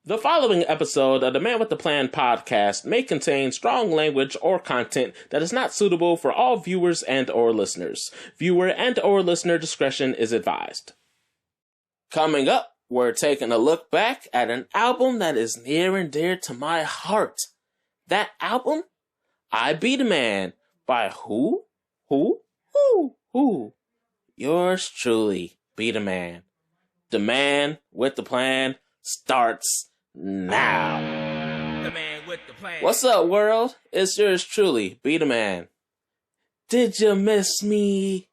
The following episode of the Man with the Plan podcast may contain strong language or content that is not suitable for all viewers and or listeners. Viewer and or listener discretion is advised. Coming up, we're taking a look back at an album that is near and dear to my heart. That album? I BDaMan. By who? Who? Yours truly, BDaMan. The Man with the Plan starts now. The Man with the Plan. What's up, world? It's yours truly, BDaMan. Did you miss me?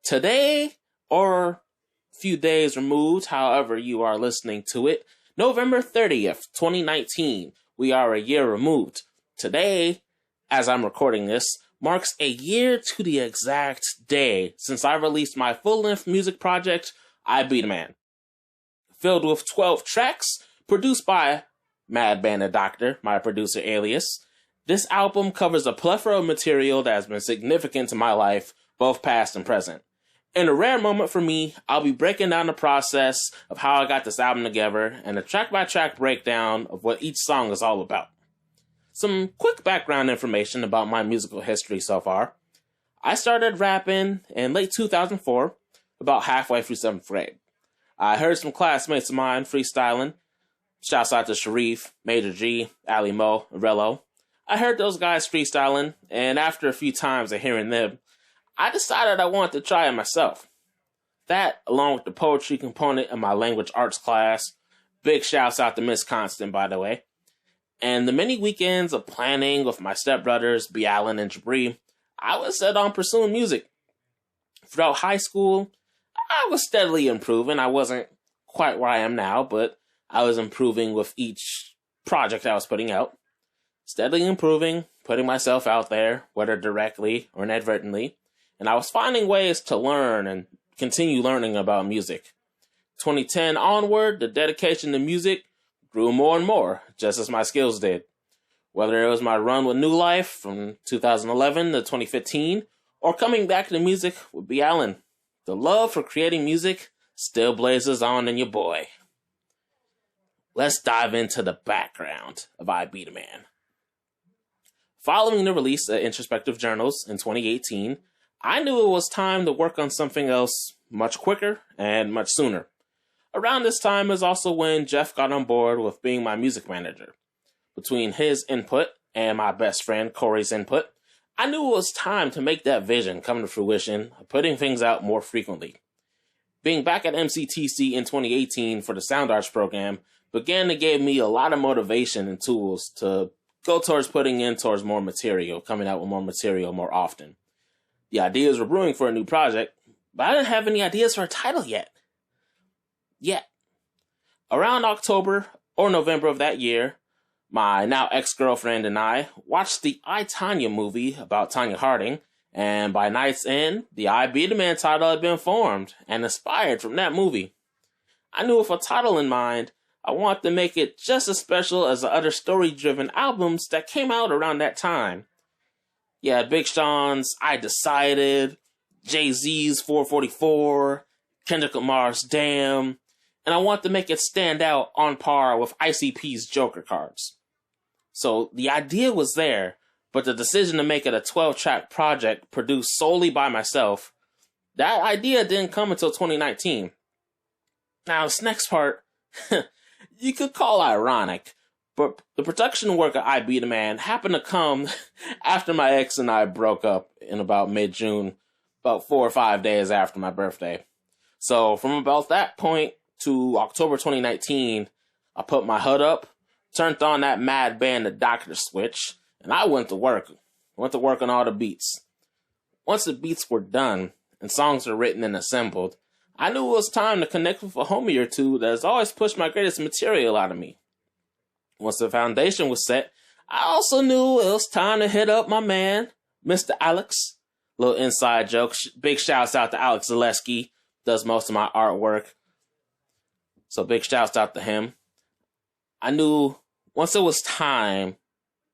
Today, or a few days removed, however you are listening to it, November 30th, 2019, we are a year removed. Today, as I'm recording this, marks a year to the exact day since I released my full-length music project, I BDaMan. Filled with 12 tracks, produced by Mad Bandit Doctor, my producer alias. This album covers a plethora of material that has been significant to my life, both past and present. In a rare moment for me, I'll be breaking down the process of how I got this album together and a track-by-track breakdown of what each song is all about. Some quick background information about my musical history so far. I started rapping in late 2004, about halfway through 7th grade. I heard some classmates of mine freestyling. Shouts out to Sharif, Major G, Ali Mo, and Rello. I heard those guys freestyling, and after a few times of hearing them, I decided I wanted to try it myself. That, along with the poetry component of my language arts class, big shouts out to Miss Constant, by the way, and the many weekends of planning with my stepbrothers, BDaMan and Jabri, I was set on pursuing music. Throughout high school, I was steadily improving. I wasn't quite where I am now, but I was improving with each project I was putting out. Steadily improving, putting myself out there, whether directly or inadvertently, and I was finding ways to learn and continue learning about music. 2010 onward, the dedication to music grew more and more, just as my skills did. Whether it was my run with New Life from 2011 to 2015, or coming back to music with BDaMan, the love for creating music still blazes on in your boy. Let's dive into the background of I BDaMan. Following the release of Introspective Journals in 2018, I knew it was time to work on something else much quicker and much sooner. Around this time is also when Jeff got on board with being my music manager. Between his input and my best friend Corey's input, I knew it was time to make that vision come to fruition, putting things out more frequently. Being back at MCTC in 2018 for the Sound Arts program began to give me a lot of motivation and tools to go towards putting in towards more material, coming out with more material more often. The ideas were brewing for a new project, but I didn't have any ideas for a title yet. Around October or November of that year, my now ex-girlfriend and I watched the I, Tonya movie about Tonya Harding, and by night's end, the I BDaMan title had been formed and inspired from that movie. I knew with a title in mind, I wanted to make it just as special as the other story-driven albums that came out around that time. Yeah, Big Sean's I Decided, Jay-Z's 444, Kendrick Lamar's Damn, and I want to make it stand out on par with ICP's Joker cards. So the idea was there, but the decision to make it a 12-track project produced solely by myself, that idea didn't come until 2019. Now, this next part, you could call ironic, but the production work of I BDaMan happened to come after my ex and I broke up in about mid-June, about 4 or 5 days after my birthday. So from about that point to October 2019, I put my hood up, turned on that Mad Bandit Doctor switch, and I went to work. On all the beats. Once the beats were done and songs were written and assembled, I knew it was time to connect with a homie or two that has always pushed my greatest material out of me. Once the foundation was set, I also knew it was time to hit up my man, Mr. Alex. Little inside joke. Big shouts out to Alex Zaleski. Does most of my artwork. So big shouts out to him. I knew once it was time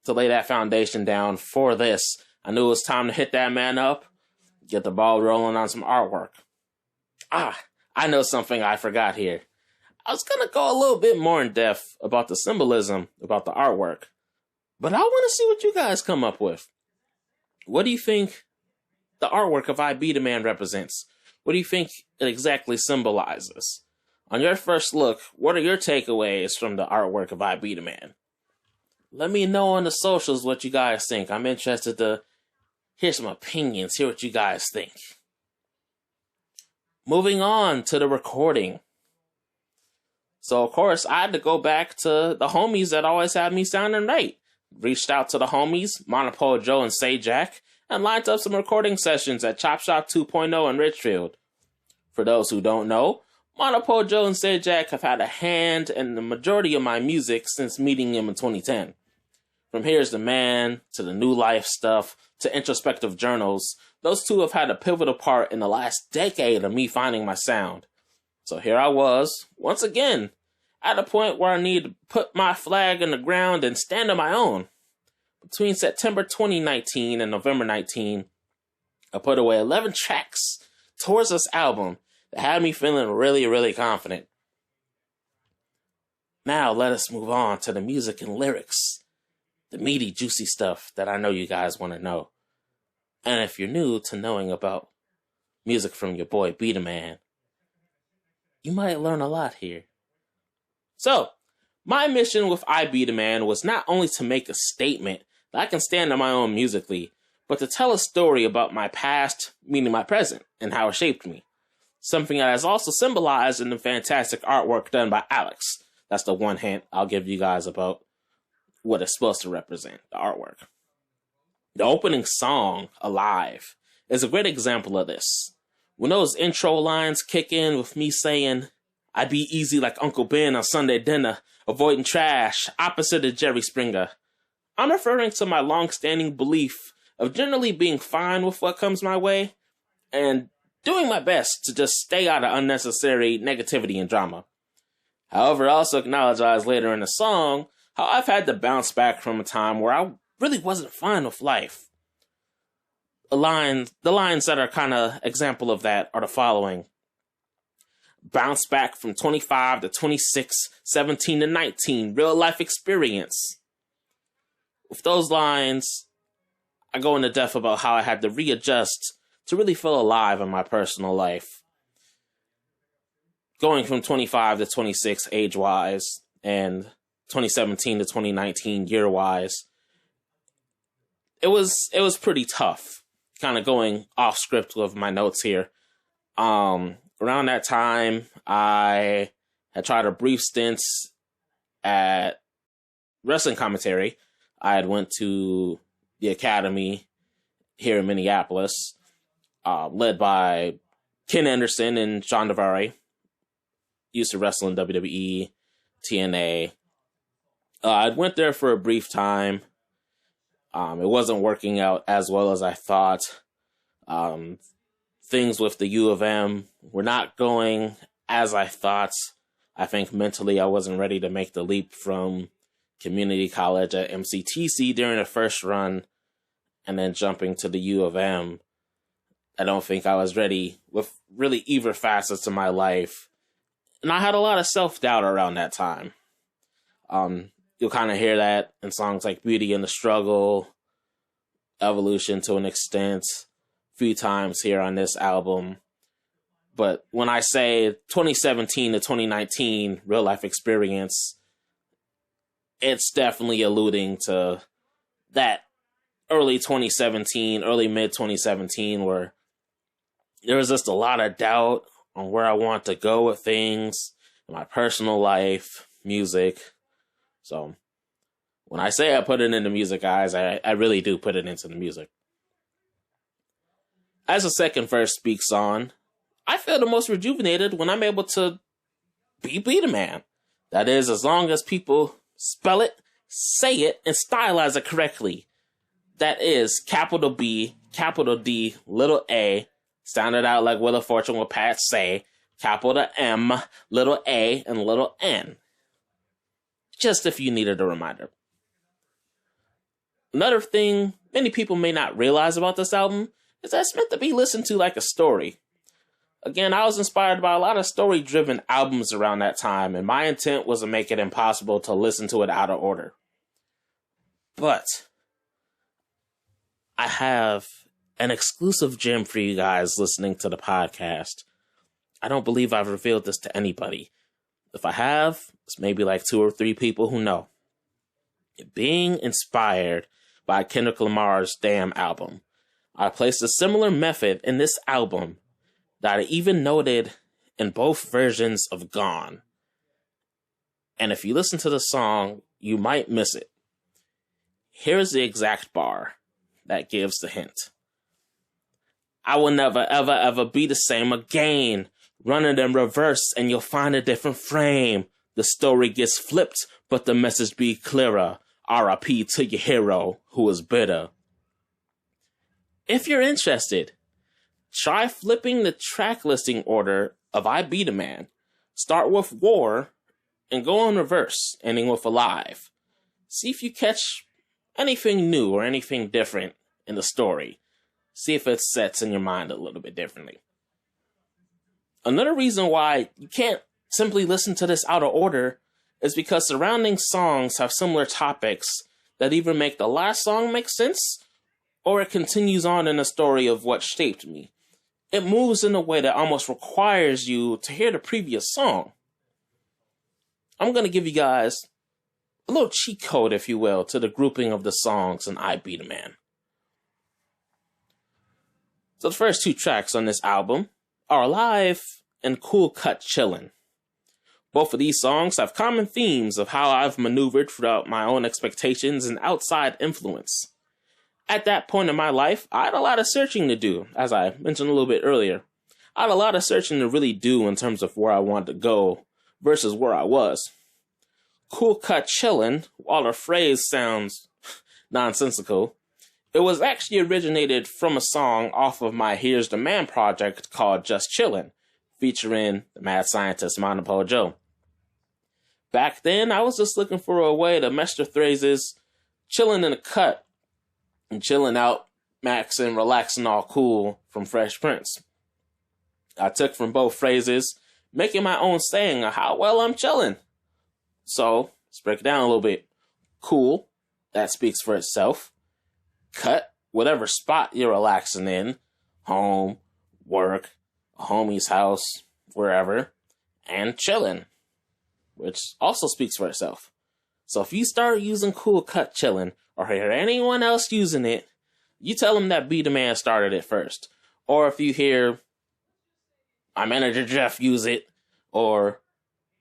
to lay that foundation down for this, I knew it was time to hit that man up, get the ball rolling on some artwork. I know something I forgot here. I was going to go a little bit more in depth about the symbolism, about the artwork. But I want to see what you guys come up with. What do you think the artwork of I BDaMan represents? What do you think it exactly symbolizes? On your first look, what are your takeaways from the artwork of I BDaMan? Let me know on the socials what you guys think. I'm interested to hear some opinions, hear what you guys think. Moving on to the recording. So, of course, I had to go back to the homies that always had me sounding right. Reached out to the homies, Monopole Joe and Sajak, and lined up some recording sessions at Chop Shop 2.0 in Richfield. For those who don't know, Monopole Joe and Sajak have had a hand in the majority of my music since meeting him in 2010. From Here's the Man, to the New Life stuff, to introspective journals, those two have had a pivotal part in the last decade of me finding my sound. So here I was, once again, at a point where I need to put my flag in the ground and stand on my own. Between September 2019 and November 19, I put away 11 tracks towards this album that had me feeling really, really confident. Now let us move on to the music and lyrics, the meaty, juicy stuff that I know you guys want to know. And if you're new to knowing about music from your boy BDaMan, you might learn a lot here. So, my mission with I BDaMan was not only to make a statement that I can stand on my own musically, but to tell a story about my past, meaning my present, and how it shaped me. Something that is also symbolized in the fantastic artwork done by Alex. That's the one hint I'll give you guys about what it's supposed to represent, the artwork. The opening song, Alive, is a great example of this. When those intro lines kick in with me saying, I be easy like Uncle Ben on Sunday dinner, avoiding trash, opposite of Jerry Springer. I'm referring to my long-standing belief of generally being fine with what comes my way, and doing my best to just stay out of unnecessary negativity and drama. However, I also acknowledge later in the song how I've had to bounce back from a time where I really wasn't fine with life. The lines that are kind of example of that are the following. Bounce back from 25 to 26, 17 to 19, real life experience. With those lines, I go into depth about how I had to readjust to really feel alive in my personal life. Going from 25 to 26 age-wise, and 2017 to 2019 year-wise, it was pretty tough. Kind of going off script with my notes here. Around that time, I had tried a brief stint at wrestling commentary. I had went to the academy here in Minneapolis, led by Ken Anderson and John Navarre. Used to wrestle in WWE, TNA. I went there for a brief time. It wasn't working out as well as I thought. Things with the U of M were not going as I thought. I think mentally I wasn't ready to make the leap from community college at MCTC during the first run and then jumping to the U of M. I don't think I was ready with really either facets of my life. And I had a lot of self-doubt around that time. You'll kind of hear that in songs like Beauty and the Struggle, Evolution to an extent, a few times here on this album. But when I say 2017 to 2019 real life experience, it's definitely alluding to that early 2017, early mid 2017, where there was just a lot of doubt on where I want to go with things in my personal life, music. So when I say I put it into music, guys, I really do put it into the music. As the second verse speaks on, I feel the most rejuvenated when I'm able to be BDaMan. That is, as long as people spell it, say it, and stylize it correctly. That is capital B, capital D, little A, sounded out like Wheel of Fortune with Pat Say, capital M, little A, and little N. Just if you needed a reminder. Another thing many people may not realize about this album is that it's meant to be listened to like a story. Again, I was inspired by a lot of story-driven albums around that time, and my intent was to make it impossible to listen to it out of order. But I have an exclusive gem for you guys listening to the podcast. I don't believe I've revealed this to anybody. If I have, it's maybe like 2 or 3 people who know. Being inspired by Kendrick Lamar's Damn album, I placed a similar method in this album that I even noted in both versions of Gone. And if you listen to the song, you might miss it. Here's the exact bar that gives the hint. I will never, ever, ever be the same again. Run it in reverse and you'll find a different frame. The story gets flipped, but the message be clearer. R.I.P. to your hero who is bitter. If you're interested, try flipping the track listing order of BDaMan. Start with War and go in reverse, ending with Alive. See if you catch anything new or anything different in the story. See if it sets in your mind a little bit differently. Another reason why you can't simply listen to this out of order is because surrounding songs have similar topics that either make the last song make sense or it continues on in the story of what shaped me. It moves in a way that almost requires you to hear the previous song. I'm going to give you guys a little cheat code, if you will, to the grouping of the songs in BDaMan. So the first 2 tracks on this album are Alive and Cool Cut Chillin'. Both of these songs have common themes of how I've maneuvered throughout my own expectations and outside influence. At that point in my life, I had a lot of searching to do, as I mentioned a little bit earlier. I had a lot of searching to really do in terms of where I wanted to go versus where I was. Cool Cut Chillin', while the phrase sounds nonsensical, it was actually originated from a song off of my Here's the Man project called Just Chillin', featuring the mad scientist Monopo Joe. Back then, I was just looking for a way to mesh the phrases chillin' in a cut and chilling out, maxing, relaxing, all cool from Fresh Prince. I took from both phrases, making my own saying of how well I'm chilling. So, let's break it down a little bit. Cool, that speaks for itself. Cut, whatever spot you're relaxing in, home, work, a homie's house, wherever, and chillin', which also speaks for itself. So if you start using Cool Cut Chillin', or hear anyone else using it, you tell them that BDaMan started it first. Or if you hear my manager Jeff use it, or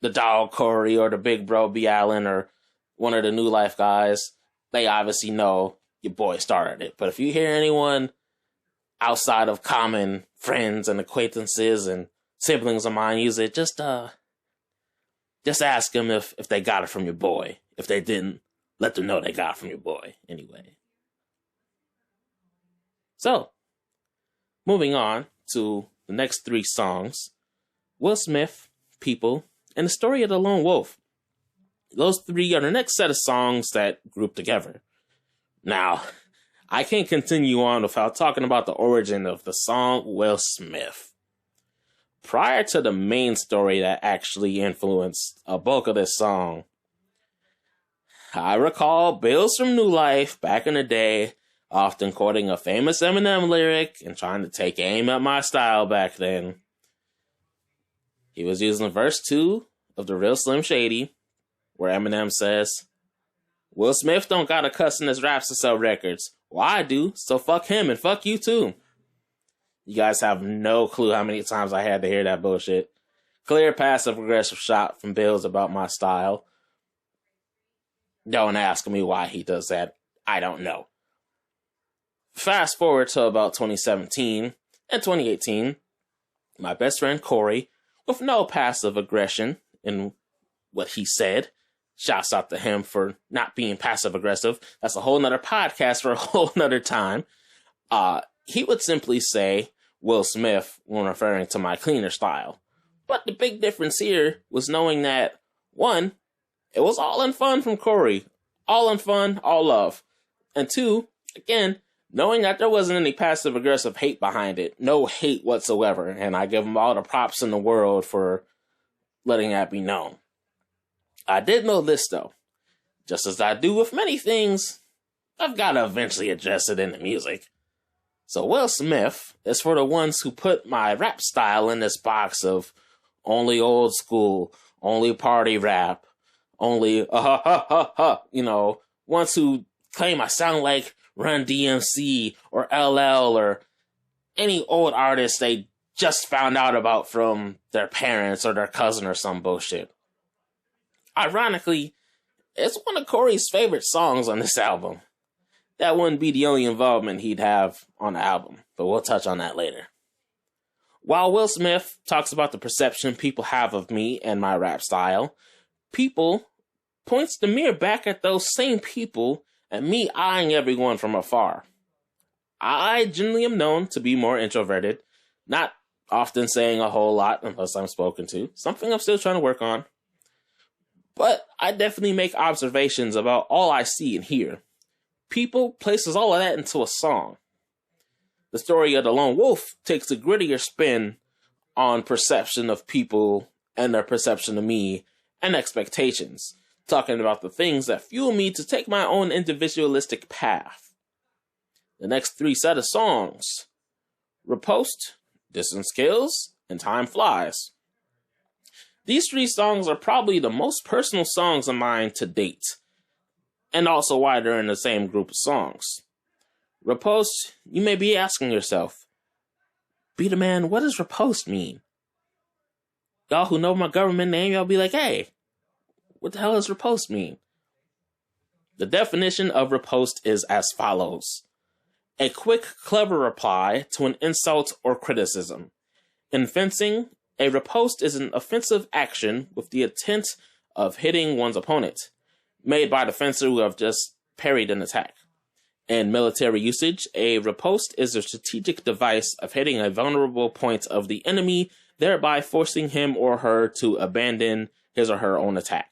the dog Corey, or the big bro B. Allen, or one of the New Life guys, they obviously know your boy started it. But if you hear anyone outside of common friends and acquaintances and siblings of mine use it, just ask them if they got it from your boy. If they didn't, let them know they got it from your boy anyway. So, moving on to the next 3 songs. Will Smith, People, and the Story of the Lone Wolf. Those 3 are the next set of songs that group together. Now, I can't continue on without talking about the origin of the song Will Smith. Prior to the main story that actually influenced a bulk of this song, I recall Bills from New Life back in the day often quoting a famous Eminem lyric and trying to take aim at my style back then. He was using verse 2 of The Real Slim Shady, where Eminem says, Will Smith don't got a cuss in his raps to sell records. Well, I do, so fuck him and fuck you too. You guys have no clue how many times I had to hear that bullshit. Clear passive-aggressive shot from Bills about my style. Don't ask me why he does that. I don't know. Fast forward to about 2017 and 2018. My best friend Corey, with no passive aggression in what he said, shouts out to him for not being passive-aggressive. That's a whole nother podcast for a whole nother time. He would simply say Will Smith when referring to my cleaner style. But the big difference here was knowing that, 1, it was all in fun from Corey. All in fun, all love. And 2, again, knowing that there wasn't any passive-aggressive hate behind it, no hate whatsoever, and I give him all the props in the world for letting that be known. I did know this, though. Just as I do with many things, I've got to eventually address it in the music. So Will Smith is for the ones who put my rap style in this box of only old school, only party rap, only ones who claim I sound like Run DMC or LL or any old artist they just found out about from their parents or their cousin or some bullshit. Ironically, it's one of Corey's favorite songs on this album. That wouldn't be the only involvement he'd have on the album, but we'll touch on that later. While Will Smith talks about the perception people have of me and my rap style, People points the mirror back at those same people and me eyeing everyone from afar. I generally am known to be more introverted, not often saying a whole lot unless I'm spoken to, something I'm still trying to work on. But I definitely make observations about all I see and hear. People places all of that into a song. The story of the lone wolf takes a grittier spin on perception of people and their perception of me and expectations, talking about the things that fuel me to take my own individualistic path. The next three set of songs: Riposte, Distance Kills, and Time Flies. These three songs are probably the most personal songs of mine to date, and also why they're in the same group of songs. Riposte, you may be asking yourself, BDaMan, what does riposte mean? Y'all who know my government name, y'all be like, hey, what the hell does riposte mean? The definition of riposte is as follows: a quick, clever reply to an insult or criticism. In fencing, a riposte is an offensive action with the intent of hitting one's opponent, made by the fencer who have just parried an attack. In military usage, a riposte is a strategic device of hitting a vulnerable point of the enemy, thereby forcing him or her to abandon his or her own attack.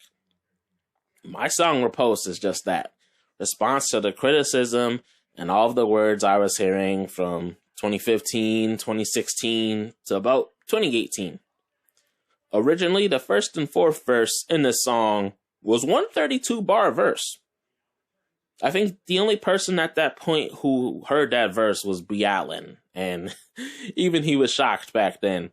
My song Riposte is just that. Response to the criticism and all of the words I was hearing from 2015, 2016 to about 2018. Originally, the first and fourth verse in this song was 132 bar verse. I think the only person at that point who heard that verse was BDaMan, and even he was shocked back then.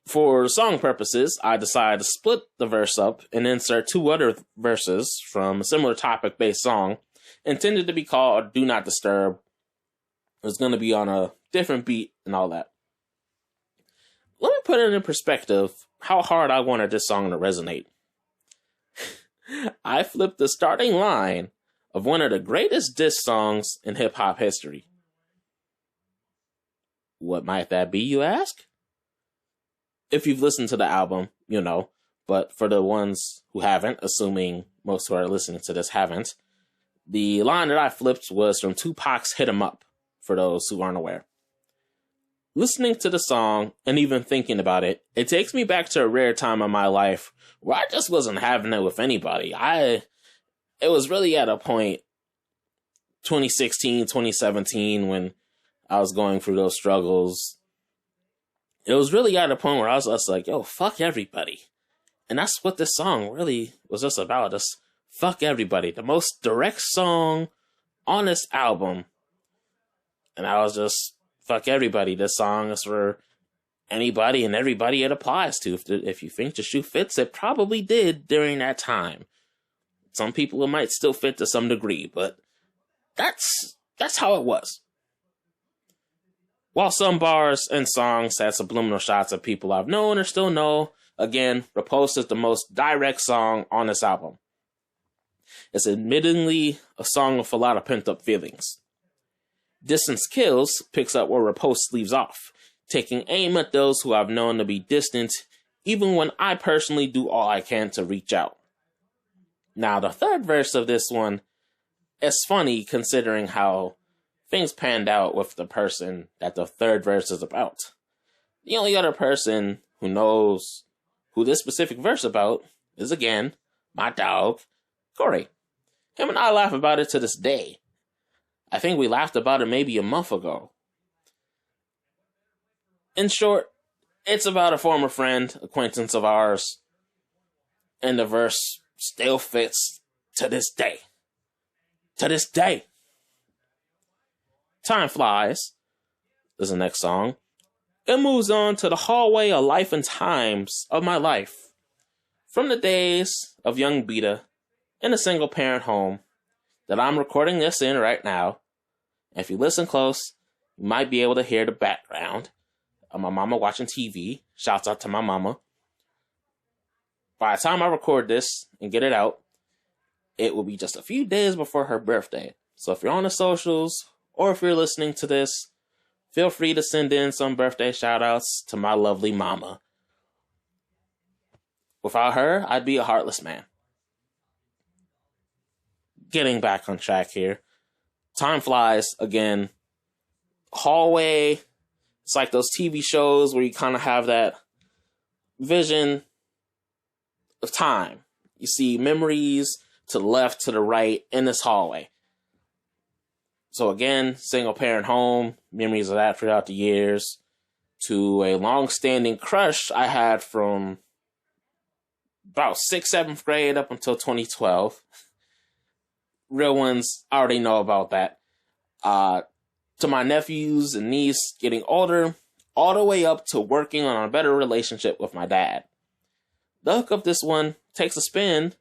For song purposes, I decided to split the verse up and insert two other verses from a similar topic-based song, intended to be called Do Not Disturb. It was going to be on a different beat and all that. Let me put it in perspective how hard I wanted this song to resonate. I flipped the starting line of one of the greatest diss songs in hip-hop history. What might that be, you ask? If you've listened to the album, you know, but for the ones who haven't, assuming most who are listening to this haven't, the line that I flipped was from Tupac's Hit 'Em Up, for those who aren't aware. Listening to the song, and even thinking about it, it takes me back to a rare time in my life where I just wasn't having it with anybody. It was really at a point, 2016, 2017, when I was going through those struggles. It was really at a point where I was just like, yo, fuck everybody. And that's what this song really was just about. Just fuck everybody. The most direct song on this album. And I was just, fuck everybody. This song is for anybody and everybody it applies to. If you think the shoe fits, it probably did during that time. Some people it might still fit to some degree, but that's how it was. While some bars and songs had subliminal shots of people I've known or still know, again, Riposte is the most direct song on this album. It's admittedly a song with a lot of pent-up feelings. Distance Kills picks up where Riposte leaves off, taking aim at those who I've known to be distant, even when I personally do all I can to reach out. Now, the third verse of this one is funny considering how things panned out with the person that the third verse is about. The only other person who knows who this specific verse about is, again, my dog, Corey. Him and I laugh about it to this day. I think we laughed about it maybe a month ago. In short, it's about a former friend, acquaintance of ours, and the verse still fits to this day. To this day. Time flies is the next song. It moves on to the hallway of life and times of my life. From the days of young Beta in a single parent home that I'm recording this in right now. And if you listen close, you might be able to hear the background of my mama watching TV. Shouts out to my mama. By the time I record this and get it out, it will be just a few days before her birthday. So if you're on the socials, or if you're listening to this, feel free to send in some birthday shout-outs to my lovely mama. Without her, I'd be a heartless man. Getting back on track here. Time flies again. Hallway. It's like those TV shows where you kind of have that vision of time. You see memories to the left, to the right, in this hallway. So again, single parent home, memories of that throughout the years, to a long-standing crush I had from about 6th, 7th grade up until 2012. Real ones, I already know about that. To my nephews and niece getting older, all the way up to working on a better relationship with my dad. The hook of this one takes a spin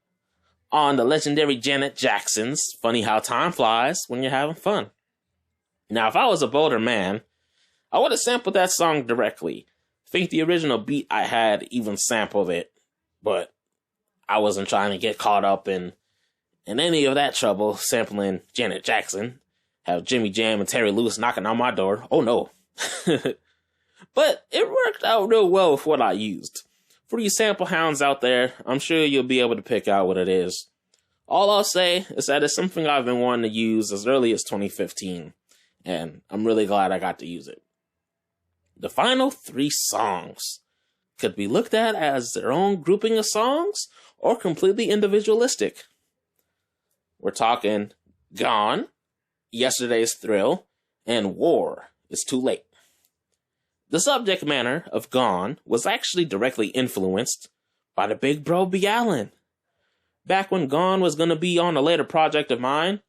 on the legendary Janet Jackson's Funny How Time Flies When You're Having Fun. Now, if I was a bolder man, I would have sampled that song directly. I think the original beat I had even sampled it, but I wasn't trying to get caught up in any of that trouble sampling Janet Jackson. Have Jimmy Jam and Terry Lewis knocking on my door. Oh no. But it worked out real well with what I used. For you sample hounds out there, I'm sure you'll be able to pick out what it is. All I'll say is that it's something I've been wanting to use as early as 2015, and I'm really glad I got to use it. The final 3 songs could be looked at as their own grouping of songs or completely individualistic. We're talking Gone, Yesterday's Thrill, and War Is Too Late. The subject matter of Gone was actually directly influenced by the big bro BDaMan. Back when Gone was going to be on a later project of mine,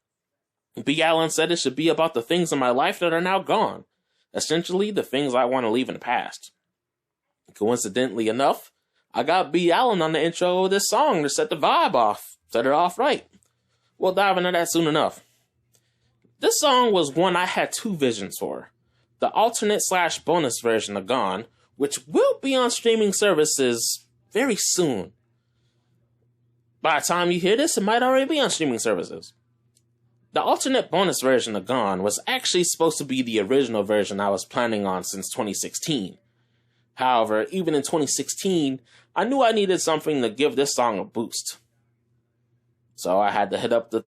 BDaMan said it should be about the things in my life that are now gone. Essentially, the things I want to leave in the past. Coincidentally enough, I got BDaMan on the intro of this song to set the vibe off, set it off right. We'll dive into that soon enough. This song was one I had 2 visions for. The alternate/bonus version of Gone, which will be on streaming services very soon. By the time you hear this, it might already be on streaming services. The alternate bonus version of Gone was actually supposed to be the original version I was planning on since 2016. However, even in 2016, I knew I needed something to give this song a boost. So I had to hit up the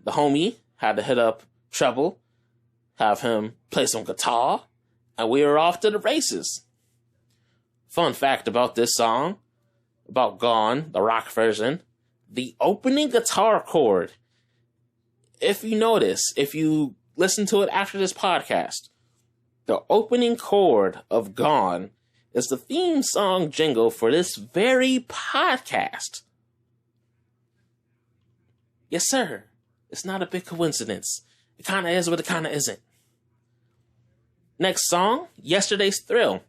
homie, had to hit up Treble, have him play some guitar, and we were off to the races. Fun fact about this song, about Gone, the rock version, the opening guitar chord, if you notice, if you listen to it after this podcast, the opening chord of Gone is the theme song jingle for this very podcast. Yes, sir. It's not a big coincidence. It kind of is, but it kind of isn't. Next song, Yesterday's Thrill.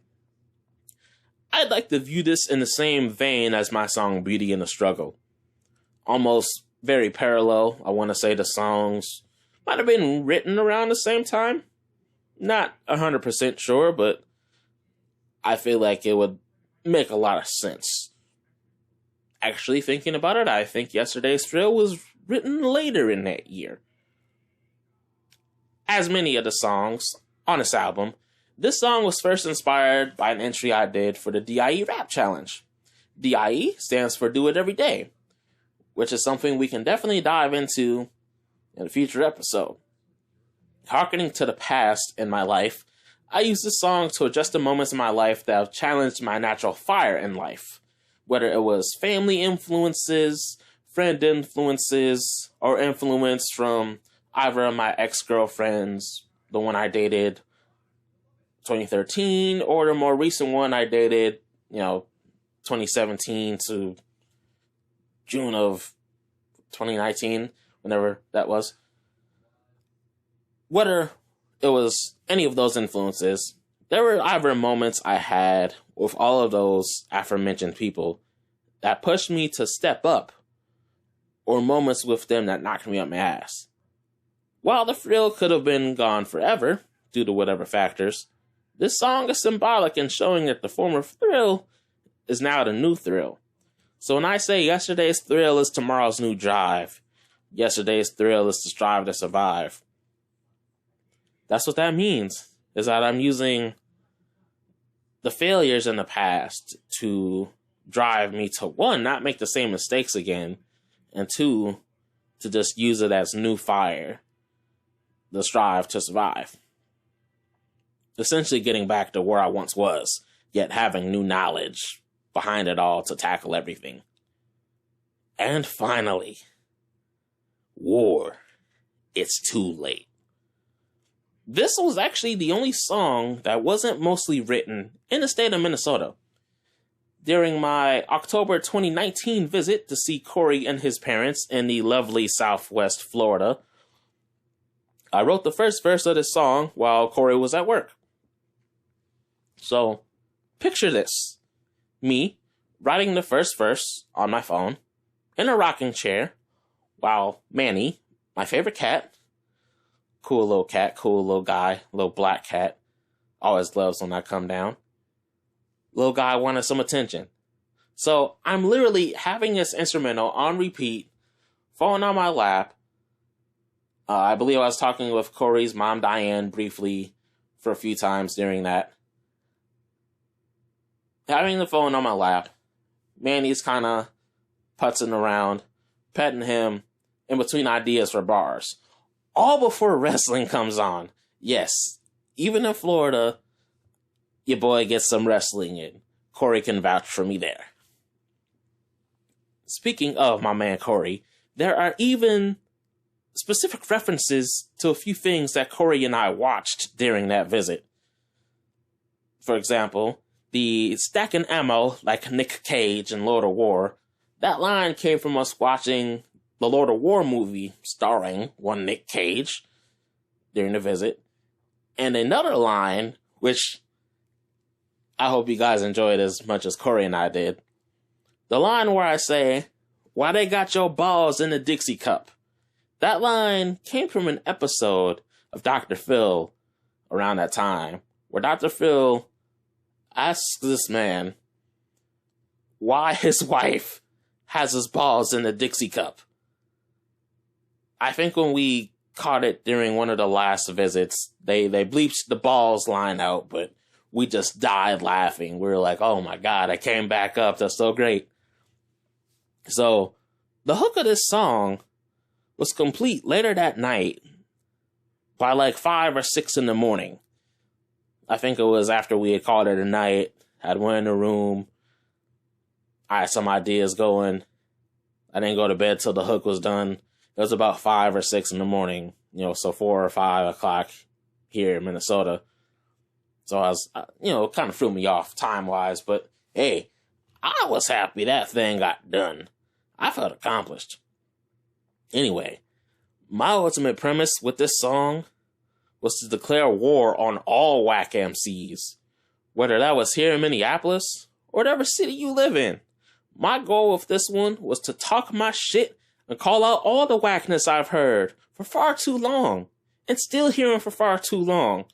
I'd like to view this in the same vein as my song Beauty and the Struggle. Almost very parallel. I want to say the songs might have been written around the same time. Not 100% sure, but I feel like it would make a lot of sense. Actually, thinking about it, I think Yesterday's Thrill was written later in that year. As many of the songs on this album, this song was first inspired by an entry I did for the DIE Rap Challenge. DIE stands for Do It Every Day, which is something we can definitely dive into in a future episode. Harkening to the past in my life, I use this song to address the moments in my life that have challenged my natural fire in life, whether it was family influences, friend influences, or influence from either my ex-girlfriends, the one I dated 2013, or the more recent one I dated, 2017 to June of 2019, whenever that was. Whether it was any of those influences, there were either moments I had with all of those aforementioned people that pushed me to step up, or moments with them that knocked me up my ass. While the thrill could have been gone forever, due to whatever factors, this song is symbolic in showing that the former thrill is now the new thrill. So when I say yesterday's thrill is tomorrow's new drive, yesterday's thrill is to strive to survive, that's what that means, is that I'm using the failures in the past to drive me to, one, not make the same mistakes again, and two, to just use it as new fire, the strive to survive. Essentially getting back to where I once was, yet having new knowledge behind it all to tackle everything. And finally, war. It's too late. This was actually the only song that wasn't mostly written in the state of Minnesota. During my October 2019 visit to see Corey and his parents in the lovely Southwest Florida, I wrote the first verse of this song while Corey was at work. So, picture this. Me writing the first verse on my phone, in a rocking chair, while Manny, my favorite cat, cool little guy, little black cat, always loves when I come down, little guy wanted some attention. So I'm literally having this instrumental on repeat, phone on my lap. I believe I was talking with Corey's mom, Diane, briefly for a few times during that. Having the phone on my lap, Manny's kind of putzing around, petting him in between ideas for bars. All before wrestling comes on. Yes, even in Florida, your boy gets some wrestling in. Corey can vouch for me there. Speaking of my man Corey, there are even specific references to a few things that Corey and I watched during that visit. For example, the stacking ammo like Nick Cage in Lord of War. That line came from us watching the Lord of War movie starring one Nick Cage during the visit. And another line, which I hope you guys enjoyed as much as Corey and I did. The line where I say, "Why they got your balls in the Dixie cup?" That line came from an episode of Dr. Phil around that time, where Dr. Phil asks this man why his wife has his balls in the Dixie cup. I think when we caught it during one of the last visits, they bleeped the balls line out, but we just died laughing. We were like, oh my God, I came back up. That's so great. So the hook of this song was complete later that night by like 5 or 6 in the morning. I think it was after we had called it a night, had went in the room, I had some ideas going. I didn't go to bed till the hook was done. It was about 5 or 6 in the morning, so 4 or 5 o'clock here in Minnesota. So I was, kind of threw me off time-wise, but hey, I was happy that thing got done. I felt accomplished. Anyway, my ultimate premise with this song was to declare war on all whack MCs, whether that was here in Minneapolis or whatever city you live in. My goal with this one was to talk my shit and call out all the whackness I've heard for far too long, and still hearing for far too long.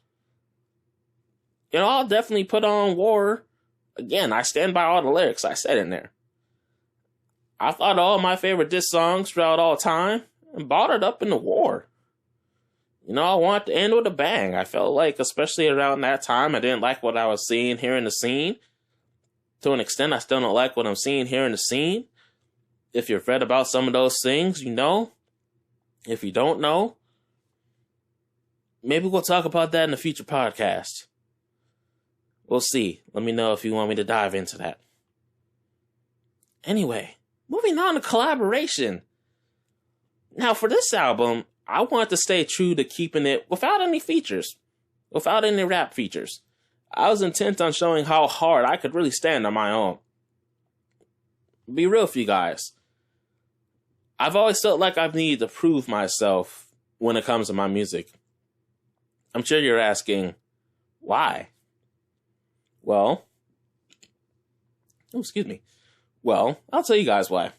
I'll definitely put on war. Again, I stand by all the lyrics I said in there. I thought all my favorite diss songs throughout all time and bought it up in the war. I wanted to end with a bang. I felt like, especially around that time, I didn't like what I was seeing here in the scene. To an extent, I still don't like what I'm seeing here in the scene. If you've read about some of those things, you know. If you don't know, maybe we'll talk about that in a future podcast. We'll see. Let me know if you want me to dive into that. Anyway, moving on to collaboration. Now, for this album, I wanted to stay true to keeping it without any features, without any rap features. I was intent on showing how hard I could really stand on my own. Be real with you guys. I've always felt like I've needed to prove myself when it comes to my music. I'm sure you're asking, why? Well, excuse me. Well, I'll tell you guys why.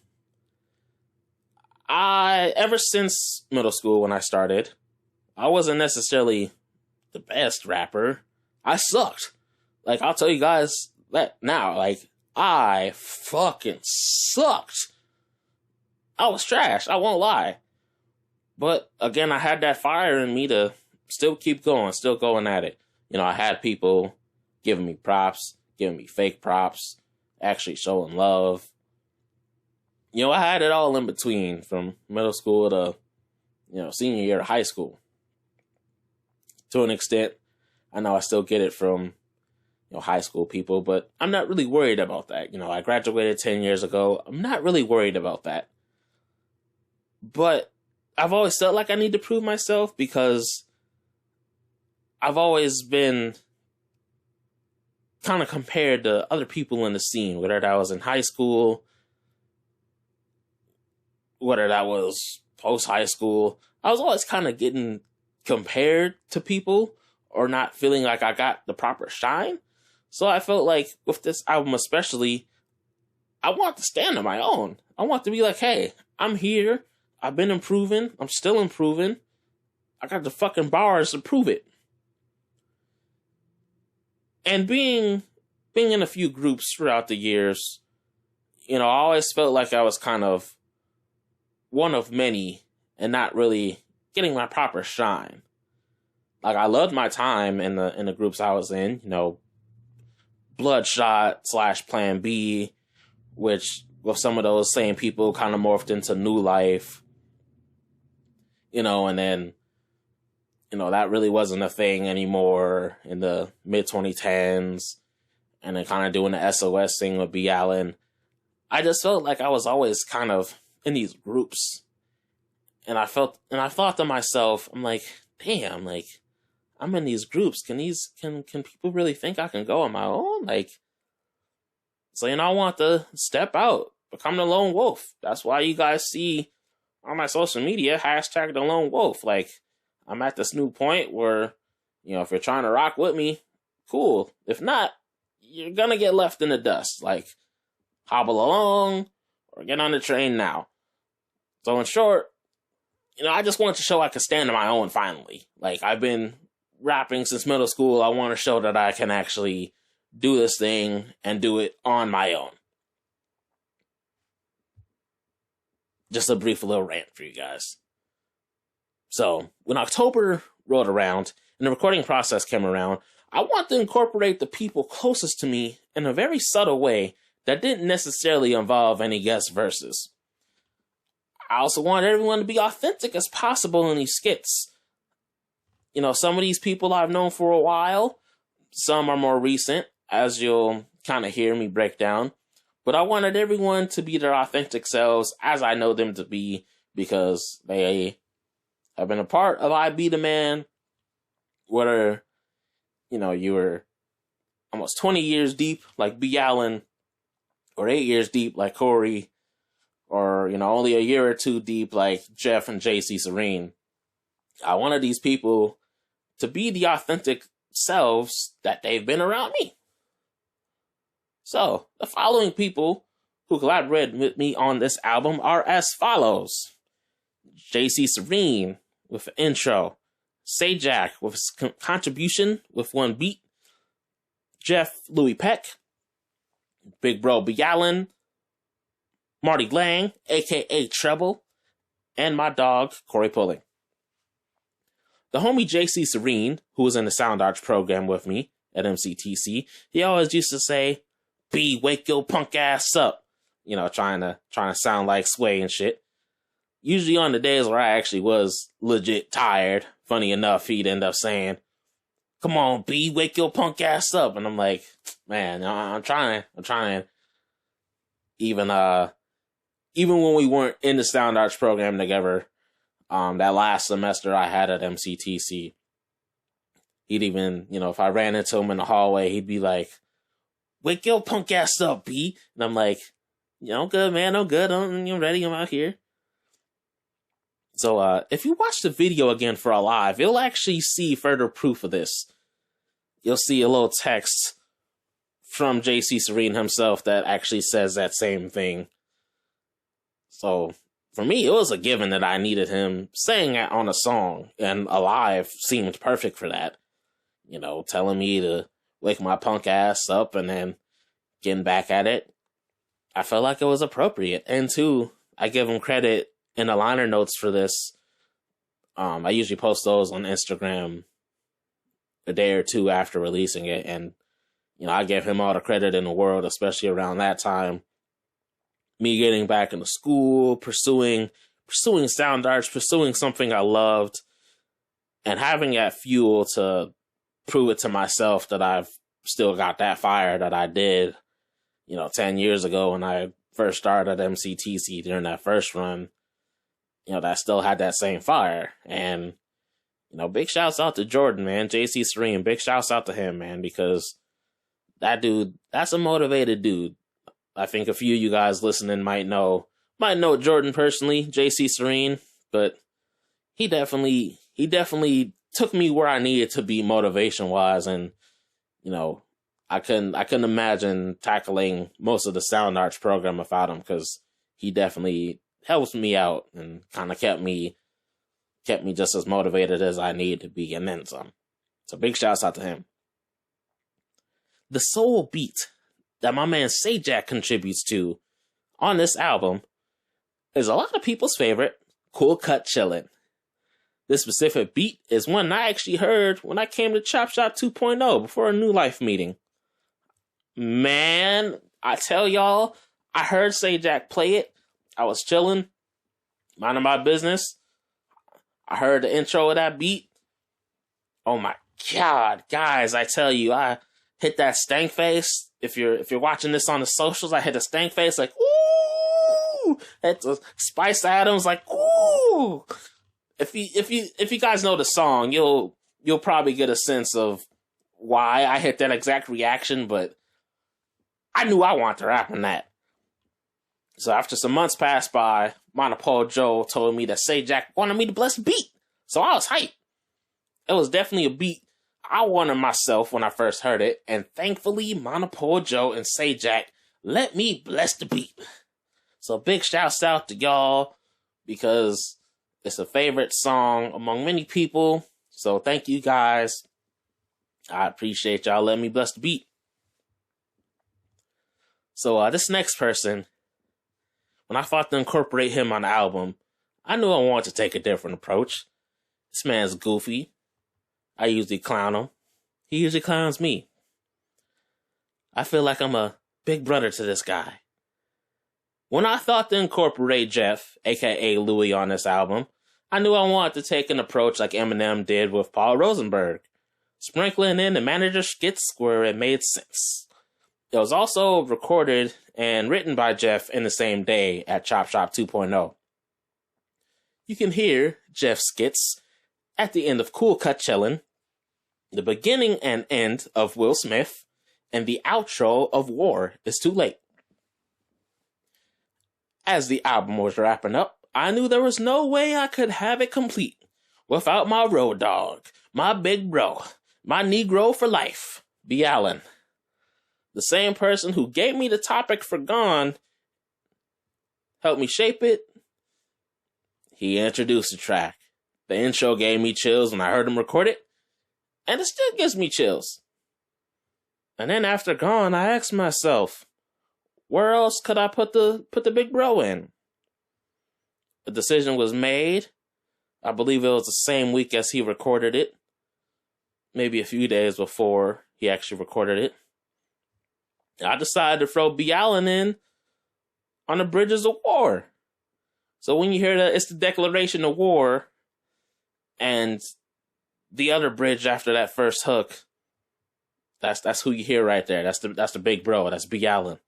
Ever since middle school when I started, I wasn't necessarily the best rapper. I sucked. Like, I'll tell you guys that now. Like, I fucking sucked. I was trash. I won't lie. But again, I had that fire in me to still keep going, still going at it. You know, I had people giving me props, giving me fake props, actually showing love. You know, I had it all in between from middle school to, senior year of high school. To an extent, I know I still get it from, high school people, but I'm not really worried about that. I graduated 10 years ago. I'm not really worried about that. But I've always felt like I need to prove myself because I've always been kind of compared to other people in the scene, whether that was in high school, whether that was post-high school. I was always kind of getting compared to people or not feeling like I got the proper shine. So I felt like with this album especially, I want to stand on my own. I want to be like, hey, I'm here. I've been improving. I'm still improving. I got the fucking bars to prove it. And being in a few groups throughout the years, I always felt like I was kind of one of many and not really getting my proper shine. Like, I loved my time in the groups I was in, Bloodshot / Plan B, which with some of those same people kind of morphed into New Life, and then, that really wasn't a thing anymore in the mid-2010s, and then kind of doing the SOS thing with BDaMan. I just felt like I was always kind of in these groups, and I thought to myself, I'm like, damn, like, I'm in these groups. Can people really think I can go on my own? Like, so, I want to step out, become the lone wolf. That's why you guys see on my social media, # the lone wolf. Like, I'm at this new point where, if you're trying to rock with me, cool. If not, you're gonna get left in the dust. Like, hobble along or get on the train now. So in short, I just wanted to show I could stand on my own finally. Like, I've been rapping since middle school. I want to show that I can actually do this thing and do it on my own. Just a brief little rant for you guys. So, when October rolled around and the recording process came around, I want to incorporate the people closest to me in a very subtle way that didn't necessarily involve any guest verses. I also want everyone to be authentic as possible in these skits. Some of these people I've known for a while, some are more recent, as you'll kind of hear me break down. But I wanted everyone to be their authentic selves as I know them to be, because they have been a part of BDaMan, whether, you were almost 20 years deep like BDaMan, or 8 years deep like Corey, or, only a year or two deep like Jeff and JC Serene. I wanted these people to be the authentic selves that they've been around me. So, the following people who collaborated with me on this album are as follows. JC Serene with an intro. Sajak with his contribution with one beat. Jeff Louis Peck. Big Bro BDaMan. Marty Lang, a.k.a. Treble. And my dog, Corey Pulling. The homie JC Serene, who was in the Sound Arts program with me at MCTC, he always used to say, B, wake your punk ass up. Trying to sound like Sway and shit. Usually on the days where I actually was legit tired, funny enough, he'd end up saying, come on, B, wake your punk ass up. And I'm like, man, I'm trying. Even when we weren't in the Sound Arts program together, That last semester I had at MCTC, he'd even, if I ran into him in the hallway, he'd be like, "Wake your punk ass up, B." And I'm like, "I'm good, man. I'm good. I'm ready. I'm out here." So if you watch the video again for Alive, you'll actually see further proof of this. You'll see a little text from JC Serene himself that actually says that same thing. So for me, it was a given that I needed him saying that on a song, and Alive seemed perfect for that. Telling me to wake my punk ass up and then getting back at it. I felt like it was appropriate. And two, I give him credit in the liner notes for this. I usually post those on Instagram a day or two after releasing it, and I give him all the credit in the world, especially around that time. Me getting back into school, pursuing sound arts, pursuing something I loved, and having that fuel to prove it to myself that I've still got that fire that I did, 10 years ago when I first started at MCTC during that first run. That still had that same fire. And, big shouts out to Jordan, man. JC Serene, big shouts out to him, man, because that dude, that's a motivated dude. I think a few of you guys listening might know Jordan personally, JC Serene, but he definitely took me where I needed to be motivation wise. And, I couldn't imagine tackling most of the Sound Arts program without him, because he definitely helps me out and kind of kept me just as motivated as I need to be, and then some. So big shouts out to him. The soul beat that my man Sajak contributes to on this album is a lot of people's favorite, Cool Cut Chillin'. This specific beat is one I actually heard when I came to Chop Shop 2.0 before a New Life meeting. Man, I tell y'all, I heard Sajak play it. I was chilling, minding my business. I heard the intro of that beat. Oh my God, guys, I tell you, I hit that stank face. If you're watching this on the socials, I hit a stank face like, ooh! It's Spice Adams like, ooh! If you guys know the song, you'll probably get a sense of why I hit that exact reaction, but I knew I wanted to rap on that. So after some months passed by, Monopole Joe told me that Sajak wanted me to bless the beat. So I was hyped. It was definitely a beat I wanted myself when I first heard it, and thankfully Monopole Joe and Sajak let me bless the beat. So big shouts out to y'all, because it's a favorite song among many people. So thank you guys. I appreciate y'all letting me bless the beat. So this next person, when I thought to incorporate him on the album, I knew I wanted to take a different approach. This man's goofy. I usually clown him. He usually clowns me. I feel like I'm a big brother to this guy. When I thought to incorporate Jeff, aka Louis, on this album, I knew I wanted to take an approach like Eminem did with Paul Rosenberg, sprinkling in the manager skits where it made sense. It was also recorded and written by Jeff in the same day at Chop Shop 2.0. You can hear Jeff's skits at the end of Cool Cut Chillin', the beginning and end of Will Smith, and the outro of War Is Too Late. As the album was wrapping up, I knew there was no way I could have it complete without my road dog, my big bro, my Negro for life, B. Allen. The same person who gave me the topic for Gone, helped me shape it. He introduced the track. The intro gave me chills when I heard him record it, and it still gives me chills. And then after Gone, I asked myself, where else could I put the big bro in? The decision was made. I believe it was the same week as he recorded it. Maybe a few days before he actually recorded it. I decided to throw B. Allen in on the Bridges of War. So when you hear that, it's the Declaration of War, and the other bridge after that first hook, that's who you hear right there. That's the big bro. That's B. Allen.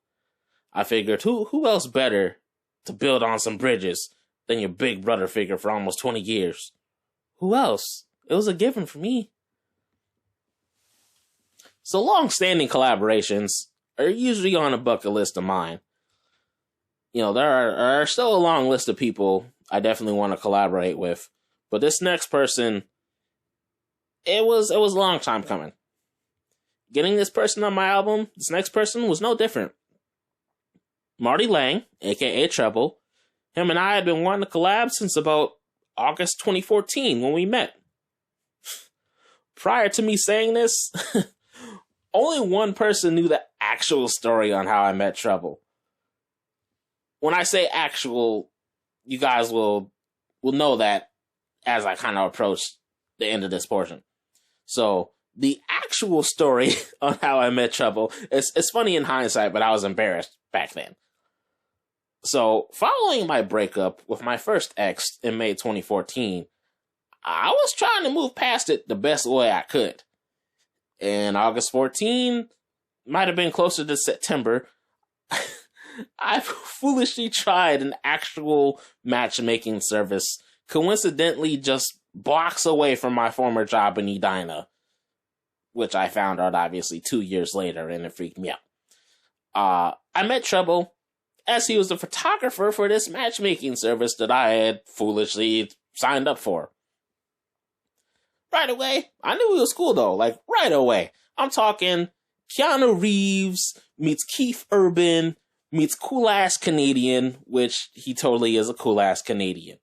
I figured who else better to build on some bridges than your big brother figure for almost 20 years. Who else? It was a given for me. So long-standing collaborations are usually on a bucket list of mine. There are still a long list of people I definitely want to collaborate with. But this next person, it was a long time coming. Getting this person on my album, this next person, was no different. Marty Lang, aka Treble, him and I had been wanting to collab since about August 2014 when we met. Prior to me saying this, only one person knew the actual story on how I met Treble. When I say actual, you guys will know that as I kind of approach the end of this portion. So, the actual story on how I met Treble, it's funny in hindsight, but I was embarrassed back then. So, following my breakup with my first ex in May 2014, I was trying to move past it the best way I could. In August 14, might have been closer to September, I foolishly tried an actual matchmaking service, coincidentally just blocks away from my former job in Edina, which I found out obviously 2 years later, and it freaked me out. I met Treble as he was the photographer for this matchmaking service that I had foolishly signed up for. Right away, I knew he was cool though, like right away. I'm talking Keanu Reeves meets Keith Urban meets cool-ass Canadian, which he totally is a cool-ass Canadian.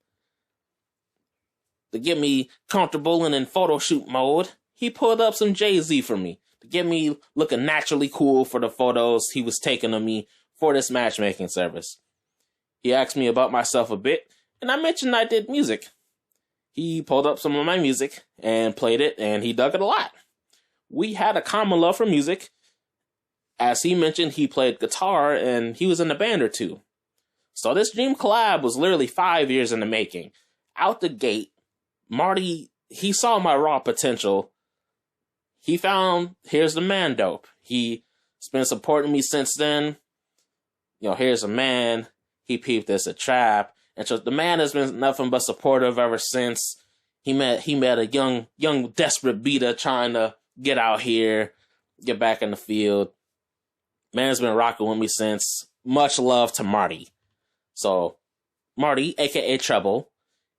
To get me comfortable and in photo shoot mode, he pulled up some Jay-Z for me to get me looking naturally cool for the photos he was taking of me for this matchmaking service. He asked me about myself a bit, and I mentioned I did music. He pulled up some of my music and played it, and he dug it a lot. We had a common love for music. As he mentioned, he played guitar, and he was in a band or two. So this dream collab was literally 5 years in the making. Out the gate, Marty, he saw my raw potential. He found Here's the Man dope. He's been supporting me since then. Here's a Man. He peeped this a trap. And so the man has been nothing but supportive ever since. He met a young desperate beater trying to get out here, get back in the field. Man's been rocking with me since. Much love to Marty. So, Marty, aka Treble,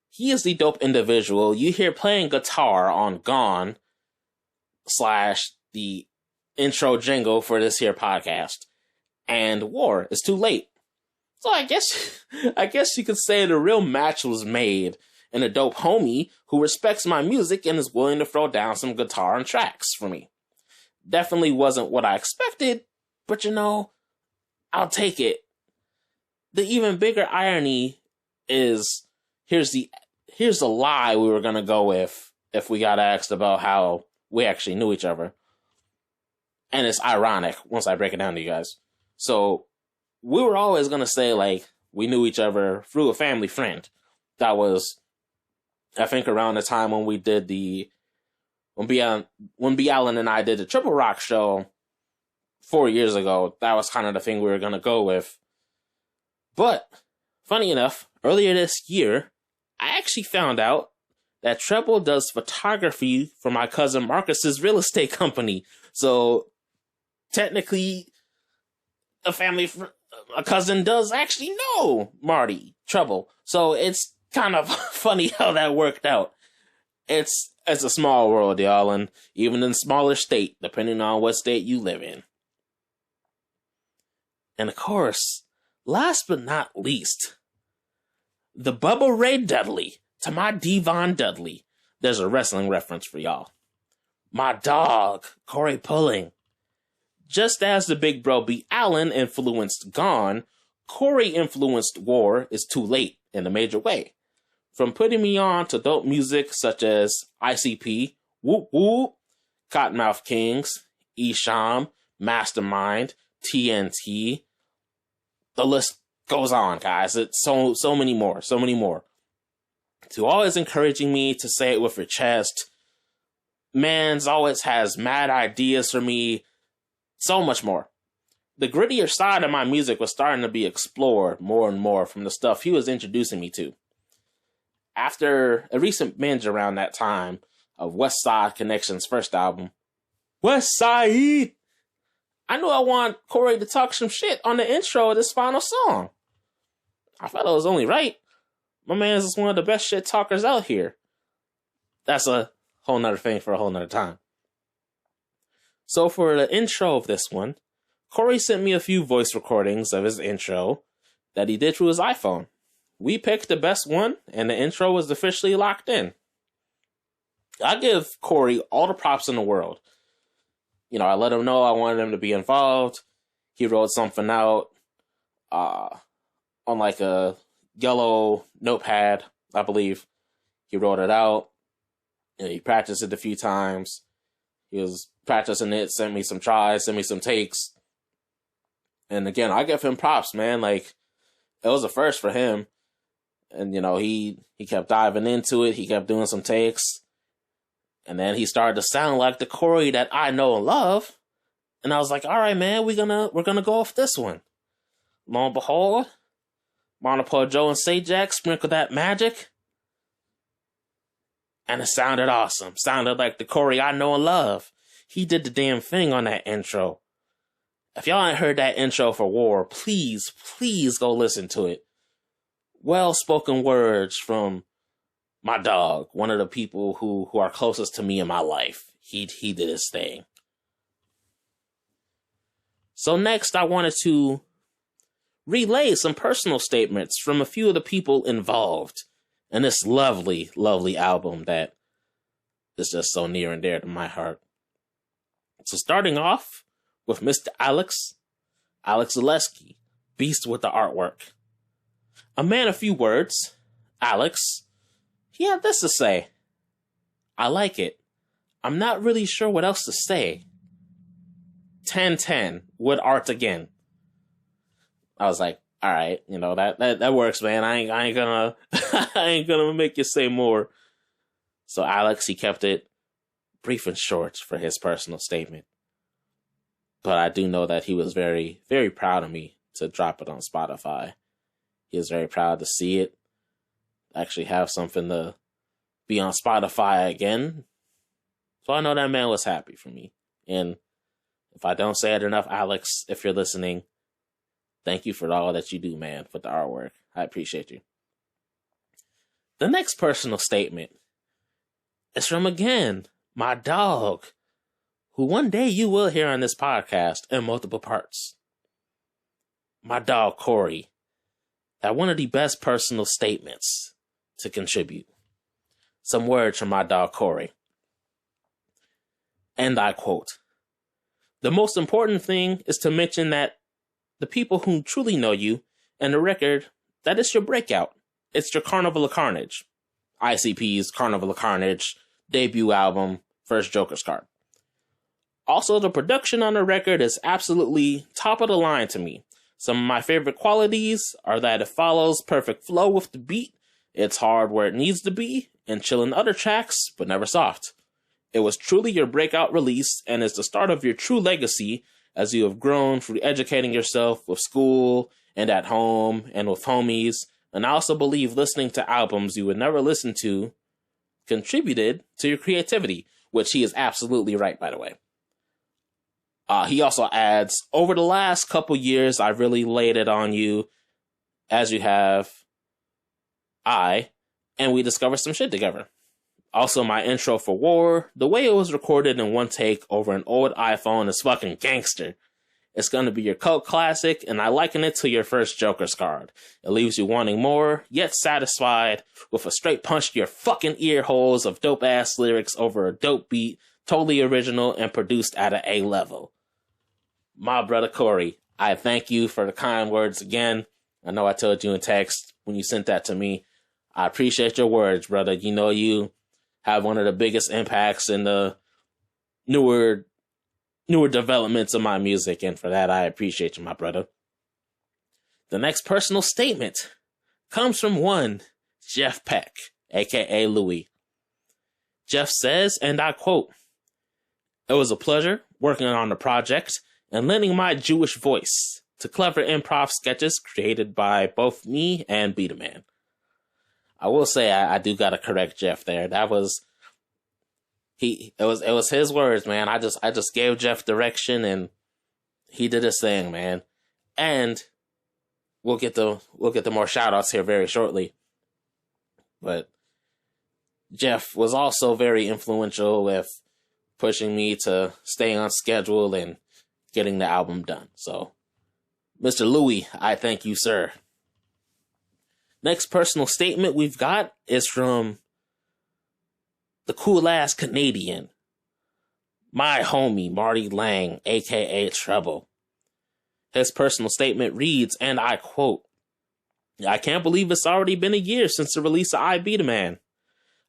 he is the dope individual you hear playing guitar on Gone / the intro jingle for this here podcast. And War is Too Late. So I guess you could say the real match was made in a dope homie who respects my music and is willing to throw down some guitar and tracks for me. Definitely wasn't what I expected, but I'll take it. The even bigger irony is here's the lie we were gonna go with if we got asked about how we actually knew each other. And it's ironic once I break it down to you guys. So we were always going to say, like, we knew each other through a family friend. That was, I think, around the time when we did when B. Allen and I did the Triple Rock show 4 years ago. That was kind of the thing we were going to go with. But, funny enough, earlier this year, I actually found out that Treble does photography for my cousin Marcus's real estate company. So, technically, a cousin does actually know Marty Treble. So it's kind of funny how that worked out. It's a small world, y'all, and even in smaller state, depending on what state you live in. And of course, last but not least, the Bubba Ray Dudley to my Devon Dudley. There's a wrestling reference for y'all. My dog, Corey Pulling. Just as the big bro B. Allen influenced Gone, Corey influenced War Is Too Late in a major way. From putting me on to dope music such as ICP, Whoop Whoop, Cottonmouth Kings, Esham, Mastermind, TNT. The list goes on, guys. It's so many more. To always encouraging me to say it with your chest. Man's always has mad ideas for me. So much more. The grittier side of my music was starting to be explored more and more from the stuff he was introducing me to. after a recent binge around that time of West Side Connection's first album, West Side, I knew I want Corey to talk some shit on the intro of this final song. I felt it was only right. My man is one of the best shit talkers out here. That's a whole nother thing for a whole nother time. So for the intro of this one, Corey sent me a few voice recordings of his intro that he did through his iPhone. We picked the best one, and the intro was officially locked in. I give Corey all the props in the world. You know, I let him know I wanted him to be involved. He wrote something out on like a yellow notepad, I believe. He wrote it out. And he practiced it a few times. He was practicing it, sent me some tries, sent me some takes. And again, I give him props, man. Like, it was a first for him. And, you know, he kept diving into it. He kept doing some takes. And then he started to sound like the Corey that I know and love. And I was like, all right, man, we're gonna go off this one. Lo and behold, Monopole Joe and Sajak sprinkled that magic. And it sounded awesome. Sounded like the Corey I know and love. He did the damn thing on that intro. If y'all ain't heard that intro for War, please go listen to it. Well-spoken words from my dog, one of the people who are closest to me in my life. He did his thing. So next, I wanted to relay some personal statements from a few of the people involved in this lovely, lovely album that is just so near and dear to my heart. So starting off with Mr. Alex Zaleski, beast with the artwork. A man of few words, Alex, he had this to say. I like it. I'm not really sure what else to say. 10-10, would art again. I was like, all right, you know, that works, man. I ain't gonna I ain't gonna make you say more. So Alex, he kept it brief and short for his personal statement. But I do know that he was very, very proud of me to drop it on Spotify. He was very proud to see it. Actually have something to be on Spotify again. So I know that man was happy for me. And if I don't say it enough, Alex, if you're listening, thank you for all that you do, man, for the artwork. I appreciate you. The next personal statement is from, again, my dog, who one day you will hear on this podcast in multiple parts. My dog, Corey, had one of the best personal statements to contribute. Some words from my dog, Corey. And I quote, "The most important thing is to mention that the people who truly know you and the record, that is your breakout. It's your Carnival of Carnage. ICP's Carnival of Carnage, debut album, first Joker's card. Also, the production on the record is absolutely top of the line to me. Some of my favorite qualities are that it follows perfect flow with the beat, it's hard where it needs to be, and chill in other tracks, but never soft. It was truly your breakout release and is the start of your true legacy as you have grown through educating yourself with school and at home and with homies. And I also believe listening to albums you would never listen to contributed to your creativity," which he is absolutely right, by the way. He also adds, "Over the last couple years, I really laid it on you, as you have and we discovered some shit together. Also, my intro for War, the way it was recorded in one take over an old iPhone is fucking gangster. It's going to be your cult classic, and I liken it to your first Joker's card. It leaves you wanting more, yet satisfied with a straight punch to your fucking ear holes of dope-ass lyrics over a dope beat, totally original and produced at an A level." My brother Corey, I thank you for the kind words again. I know I told you in text when you sent that to me. I appreciate your words, brother. You know you have one of the biggest impacts in the newer developments of my music, and for that, I appreciate you, my brother. The next personal statement comes from one Jeff Peck, aka Louis. Jeff says, and I quote, "It was a pleasure working on the project and lending my Jewish voice to clever improv sketches created by both me and BDaMan. I will say I do gotta correct Jeff there. That was it was his words, man. I just gave Jeff direction and he did his thing, man. And we'll get the more shout outs here very shortly. But Jeff was also very influential with pushing me to stay on schedule and getting the album done. So, Mr. Louis, I thank you, sir. Next personal statement we've got is from the cool ass Canadian, my homie Marty Lang, aka Treble. His personal statement reads, and I quote, I can't believe it's already been a year since the release of BDaMan.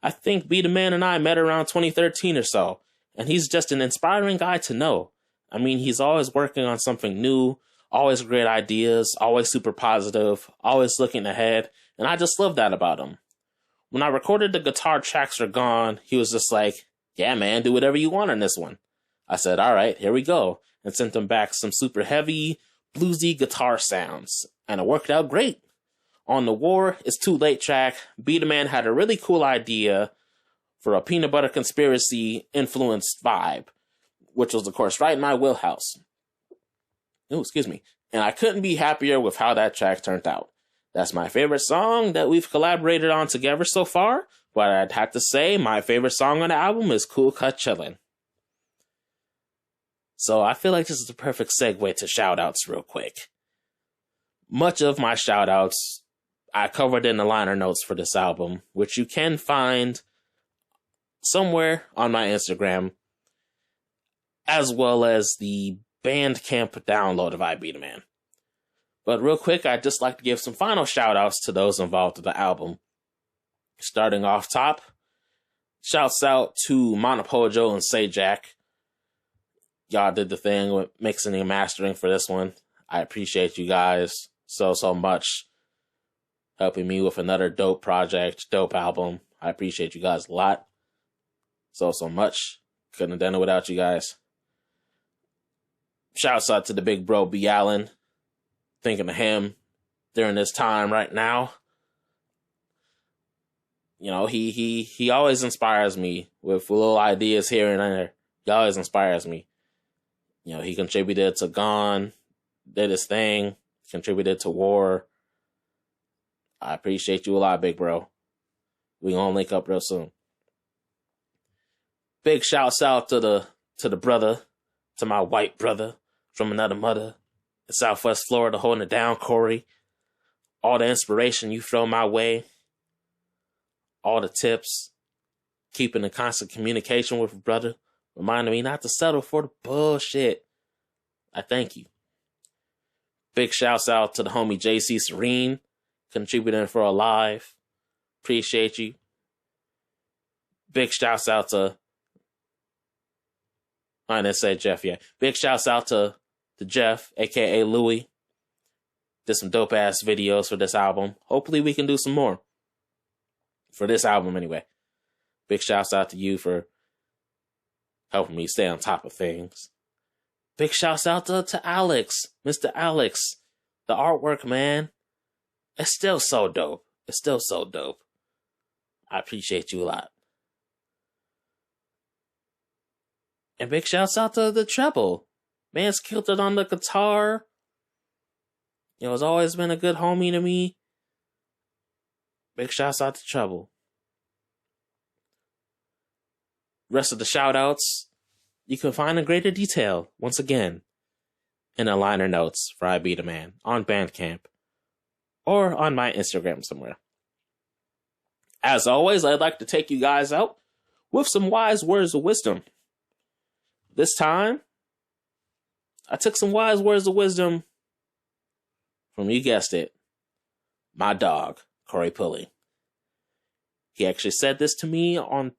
I think BDaMan and I met around 2013 or so, and he's just an inspiring guy to know. I mean, he's always working on something new, always great ideas, always super positive, always looking ahead, and I just love that about him. When I recorded the Guitar Tracks Are Gone, he was just like, yeah, man, do whatever you want on this one. I said, all right, here we go, and sent him back some super heavy, bluesy guitar sounds, and it worked out great. On the War Is Too Late track, BDaMan had a really cool idea for a peanut butter conspiracy influenced vibe, which was, of course, right in my wheelhouse. Oh, excuse me. And I couldn't be happier with how that track turned out. That's my favorite song that we've collaborated on together so far, but I'd have to say my favorite song on the album is Cool Cut Chillin'. So I feel like this is the perfect segue to shoutouts real quick. Much of my shoutouts I covered in the liner notes for this album, which you can find somewhere on my Instagram, as well as the Bandcamp download of BDaMan. But real quick, I'd just like to give some final shout-outs to those involved with the album. Starting off top, shouts out to Monopojo and Sajak. Y'all did the thing with mixing and mastering for this one. I appreciate you guys so much. Helping me with another dope project, dope album. I appreciate you guys a lot. So much. Couldn't have done it without you guys. Shouts out to the big bro B. Allen. Thinking of him during this time right now. You know, he always inspires me with little ideas here and there. He always inspires me. You know, he contributed to Gone, did his thing, contributed to War. I appreciate you a lot, big bro. We gonna link up real soon. Big shouts out to the brother, to my white brother from another mother in Southwest Florida holding it down, Corey. All the inspiration you throw my way, all the tips, keeping in constant communication with a brother, reminding me not to settle for the bullshit. I thank you. Big shouts out to the homie JC Serene, contributing for Alive. Appreciate you. Big shouts out to, I didn't say Jeff yet. Big shouts out to Jeff, aka Louis. Did some dope ass videos for this album. Hopefully we can do some more. For this album anyway. Big shouts out to you for helping me stay on top of things. Big shouts out to Alex, Mr. Alex. The artwork, man. It's still so dope. It's still so dope. I appreciate you a lot. And big shouts out to the treble. Man's killed it on the guitar. You know, has always been a good homie to me. Big shouts out to Treble. Rest of the shout outs, you can find in greater detail, once again, in the liner notes for BDaMan on Bandcamp or on my Instagram somewhere. As always, I'd like to take you guys out with some wise words of wisdom. This time, I took some wise words of wisdom from, you guessed it, my dog, Corey Pulley. He actually said this to me on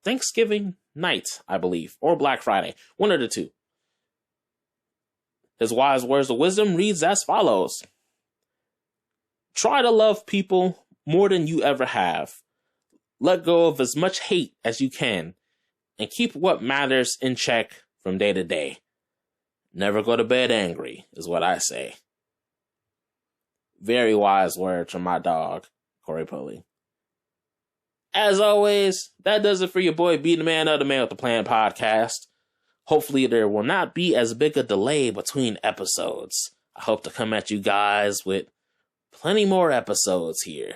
Thanksgiving night, I believe, or Black Friday, one of the two. His wise words of wisdom reads as follows. Try to love people more than you ever have. Let go of as much hate as you can, and keep what matters in check from day to day. Never go to bed angry, is what I say. Very wise words from my dog, Corey Pulley. As always, that does it for your boy BDaMan of the Man with the Plan podcast. Hopefully there will not be as big a delay between episodes. I hope to come at you guys with plenty more episodes here.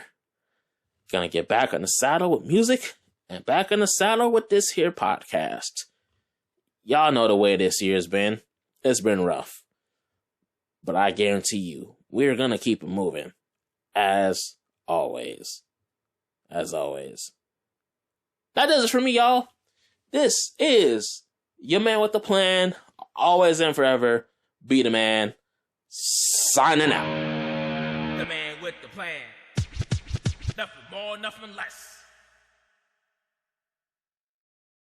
Gonna get back on the saddle with music and back on the saddle with this here podcast. Y'all know the way this year's been. It's been rough. But I guarantee you, we're gonna keep it moving. As always. As always. That does it for me, y'all. This is your man with the plan. Always and forever. BDaMan. Signing out. The man with the plan. Nothing more, nothing less.